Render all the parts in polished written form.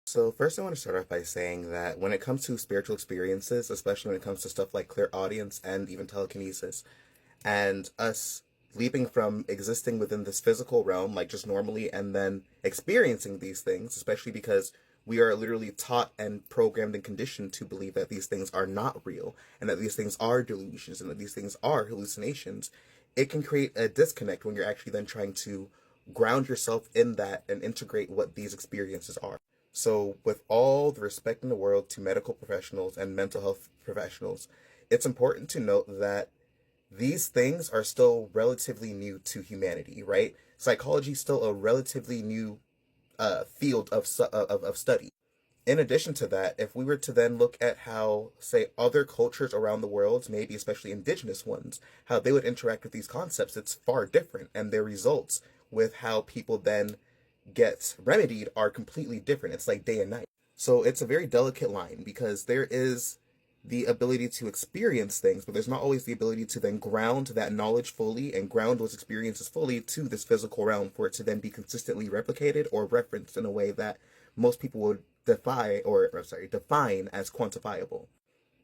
So first I want to start off by saying that when it comes to spiritual experiences, especially when it comes to stuff like clairaudience and even telekinesis, and us leaping from existing within this physical realm, like just normally, and then experiencing these things, especially because we are literally taught and programmed and conditioned to believe that these things are not real, and that these things are delusions, and that these things are hallucinations, it can create a disconnect when you're actually then trying to ground yourself in that and integrate what these experiences are. So, with all the respect in the world to medical professionals and mental health professionals, it's important to note that these things are still relatively new to humanity, right? Psychology is still a relatively new field of study. In addition to that, if we were to then look at how, say, other cultures around the world, maybe especially indigenous ones, how they would interact with these concepts, it's far different. And their results with how people then get remedied are completely different. It's like day and night. So it's a very delicate line because there is the ability to experience things, but there's not always the ability to then ground that knowledge fully and ground those experiences fully to this physical realm for it to then be consistently replicated or referenced in a way that most people would define as quantifiable.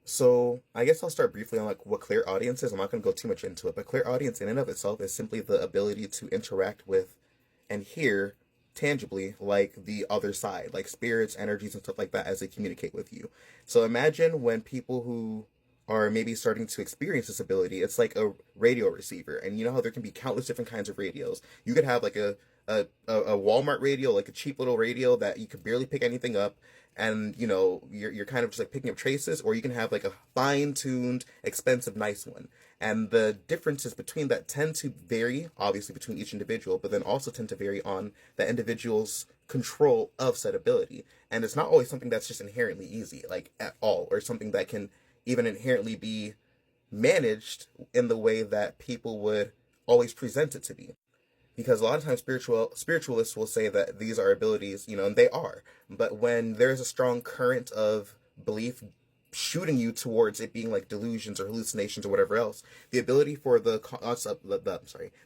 So I guess I'll start briefly on like what clear audience is. I'm not going to go too much into it, but clear audience in and of itself is simply the ability to interact with and hear tangibly like the other side, like spirits, energies, and stuff like that as they communicate with you. So imagine when people who are maybe starting to experience this ability, it's like a radio receiver. And you know how there can be countless different kinds of radios. You could have like a Walmart radio, like a cheap little radio that you could barely pick anything up, and you know you're kind of just like picking up traces, or you can have like a fine-tuned expensive nice one, and the differences between that tend to vary obviously between each individual, but then also tend to vary on the individual's control of said ability. And it's not always something that's just inherently easy, like at all, or something that can even inherently be managed in the way that people would always present it to be, because a lot of times spiritualists will say that these are abilities, you know, and they are. But when there's a strong current of belief shooting you towards it being like delusions or hallucinations or whatever else, the ability for the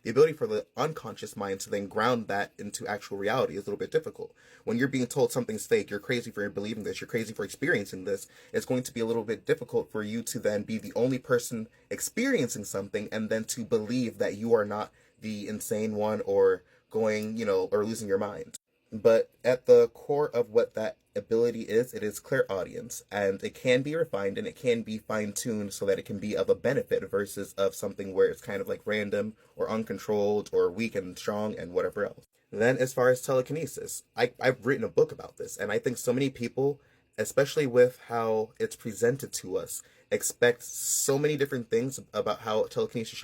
ability for the unconscious mind to then ground that into actual reality is a little bit difficult. When you're being told something's fake, you're crazy for believing this, you're crazy for experiencing this, it's going to be a little bit difficult for you to then be the only person experiencing something and then to believe that you are not the insane one or going, you know, or losing your mind. But at the core of what that ability is, it is clairaudience, and it can be refined and it can be fine tuned so that it can be of a benefit versus of something where it's kind of like random or uncontrolled or weak and strong and whatever else. Then, as far as telekinesis, I've written a book about this, and I think so many people, especially with how it's presented to us, expect so many different things about how telekinesis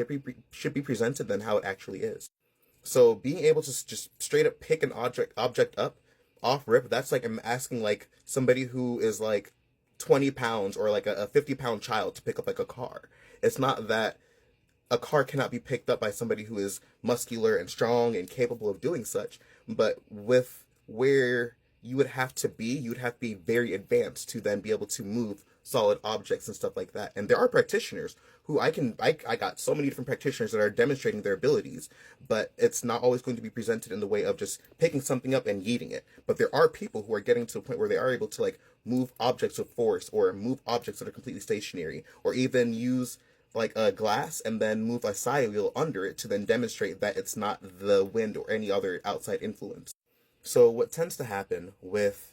should be presented than how it actually is. So being able to just straight up pick an object up off rip, that's like I'm asking like somebody who is like 20 pounds or like a 50-pound child to pick up like a car. It's not that a car cannot be picked up by somebody who is muscular and strong and capable of doing such, but with where you would have to be, you would have to be very advanced to then be able to move solid objects and stuff like that. And there are practitioners who I got so many different practitioners that are demonstrating their abilities, but it's not always going to be presented in the way of just picking something up and yeeting it. But there are people who are getting to a point where they are able to like move objects with force or move objects that are completely stationary, or even use like a glass and then move a side wheel under it to then demonstrate that it's not the wind or any other outside influence. So what tends to happen with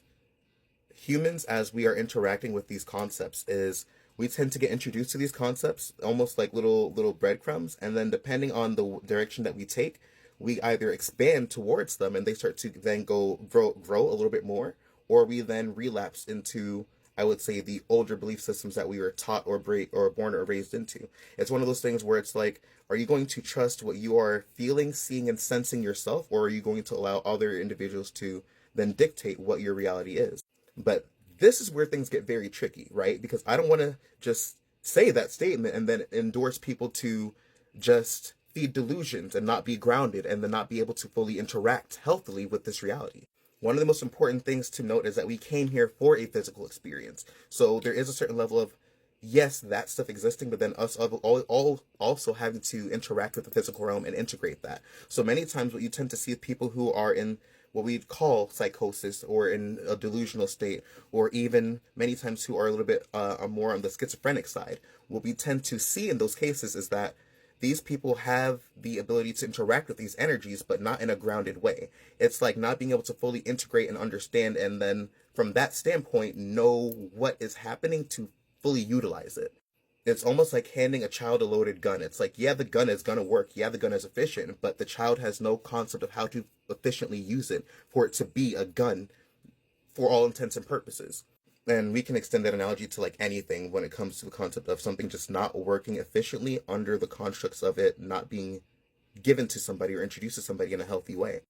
humans as we are interacting with these concepts is we tend to get introduced to these concepts almost like little breadcrumbs, and then depending on the direction that we take, we either expand towards them and they start to then grow a little bit more, or we then relapse into, I would say, the older belief systems that we were taught or born or raised into. It's one of those things where it's like, are you going to trust what you are feeling, seeing, and sensing yourself, or are you going to allow other individuals to then dictate what your reality is? But this is where things get very tricky, right? Because I don't want to just say that statement and then endorse people to just feed delusions and not be grounded and then not be able to fully interact healthily with this reality. One of the most important things to note is that we came here for a physical experience. So there is a certain level of, yes, that stuff existing, but then us all also having to interact with the physical realm and integrate that. So many times what you tend to see with people who are in what we'd call psychosis or in a delusional state, or even many times who are a little bit more on the schizophrenic side, what we tend to see in those cases is that these people have the ability to interact with these energies, but not in a grounded way. It's like not being able to fully integrate and understand, and then from that standpoint, know what is happening to fully utilize it. It's almost like handing a child a loaded gun. It's like, yeah, the gun is going to work. Yeah, the gun is efficient, but the child has no concept of how to efficiently use it for it to be a gun for all intents and purposes. And we can extend that analogy to like anything when it comes to the concept of something just not working efficiently under the constructs of it not being given to somebody or introduced to somebody in a healthy way.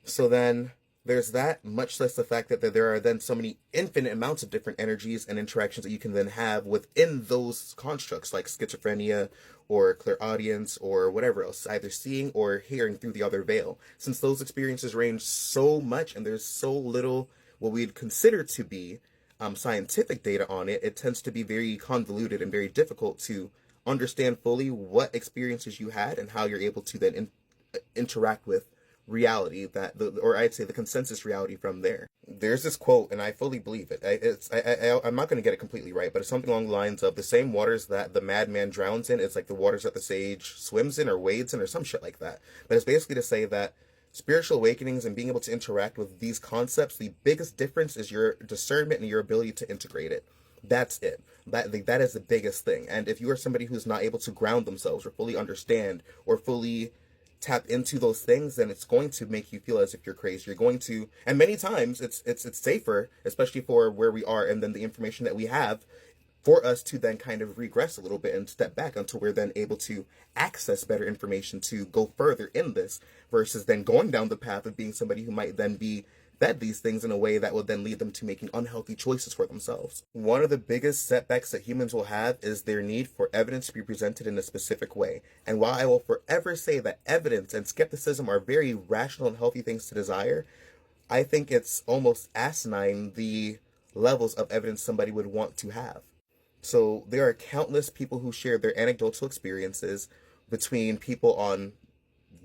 So then there's that, much less the fact that there are then so many infinite amounts of different energies and interactions that you can then have within those constructs, like schizophrenia or clairaudience or whatever else, either seeing or hearing through the other veil. Since those experiences range so much and there's so little what we'd consider to be scientific data on it, it tends to be very convoluted and very difficult to understand fully what experiences you had and how you're able to then interact with reality, or I'd say the consensus reality from there. There's this quote, and I fully believe it. I'm not going to get it completely right, but it's something along the lines of the same waters that the madman drowns in. It's like the waters that the sage swims in or wades in or some shit like that. But it's basically to say that spiritual awakenings and being able to interact with these concepts, the biggest difference is your discernment and your ability to integrate it. That's it. That is the biggest thing. And if you are somebody who's not able to ground themselves or fully understand or fully tap into those things, then it's going to make you feel as if you're crazy. You're going to, and many times it's safer, especially for where we are and then the information that we have, for us to then kind of regress a little bit and step back until we're then able to access better information to go further in this, versus then going down the path of being somebody who might then be fed these things in a way that will then lead them to making unhealthy choices for themselves. One of the biggest setbacks that humans will have is their need for evidence to be presented in a specific way. And while I will forever say that evidence and skepticism are very rational and healthy things to desire, I think it's almost asinine the levels of evidence somebody would want to have. So there are countless people who share their anecdotal experiences, between people on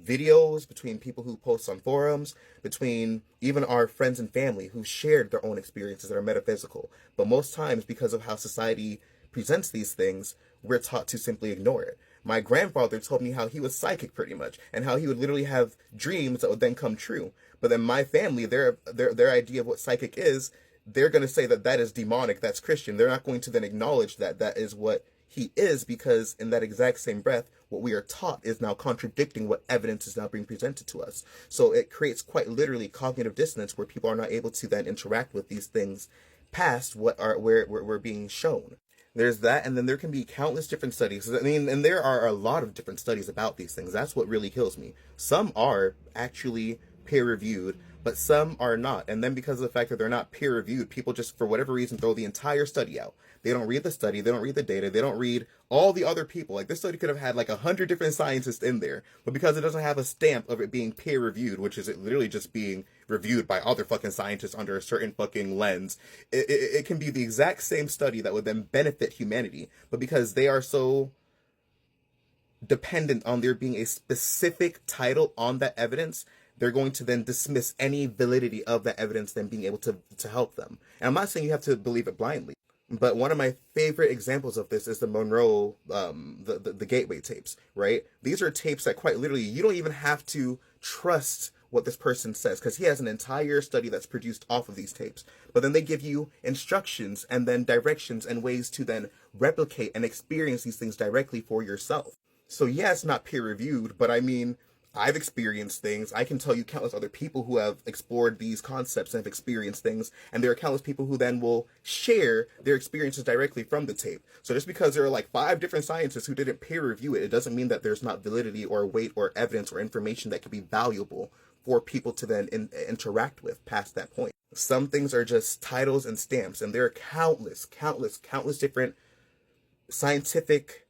videos, between people who post on forums, between even our friends and family who shared their own experiences that are metaphysical. But most times, because of how society presents these things, we're taught to simply ignore it. My grandfather told me how he was psychic pretty much, and how he would literally have dreams that would then come true. But then my family, their idea of what psychic is, they're going to say that that is demonic, that's Christian. They're not going to then acknowledge that that is what he is, because in that exact same breath, what we are taught is now contradicting what evidence is now being presented to us. So it creates quite literally cognitive dissonance, where people are not able to then interact with these things past what are where we're being shown. There's that, and then there can be countless different studies. I mean, and there are a lot of different studies about these things. That's what really kills me. Some are actually peer-reviewed, but some are not. And then because of the fact that they're not peer-reviewed, people just, for whatever reason, throw the entire study out. They don't read the study, they don't read the data, they don't read all the other people. Like, this study could have had like 100 different scientists in there, but because it doesn't have a stamp of it being peer-reviewed, which is it literally just being reviewed by other fucking scientists under a certain fucking lens, it can be the exact same study that would then benefit humanity. But because they are so dependent on there being a specific title on that evidence, they're going to then dismiss any validity of that evidence then being able to help them. And I'm not saying you have to believe it blindly, but one of my favorite examples of this is the Monroe, the Gateway tapes, right? These are tapes that quite literally, you don't even have to trust what this person says, because he has an entire study that's produced off of these tapes. But then they give you instructions and then directions and ways to then replicate and experience these things directly for yourself. So yeah, it's not peer-reviewed, but I mean, I've experienced things. I can tell you countless other people who have explored these concepts and have experienced things, and there are countless people who then will share their experiences directly from the tape. So just because there are like 5 different scientists who didn't peer review it, it doesn't mean that there's not validity or weight or evidence or information that could be valuable for people to then interact with past that point. Some things are just titles and stamps, and there are countless different scientific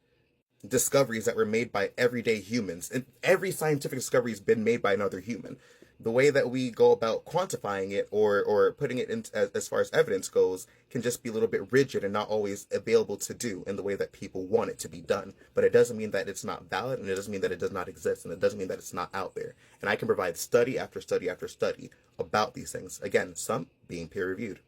discoveries that were made by everyday humans, and every scientific discovery has been made by another human. the way that we go about quantifying it or putting it in as far as evidence goes can just be a little bit rigid and not always available to do in the way that people want it to be done. But it doesn't mean that it's not valid, and it doesn't mean that it does not exist, and it doesn't mean that it's not out there. And I can provide study after study after study about these things, again, some being peer reviewed.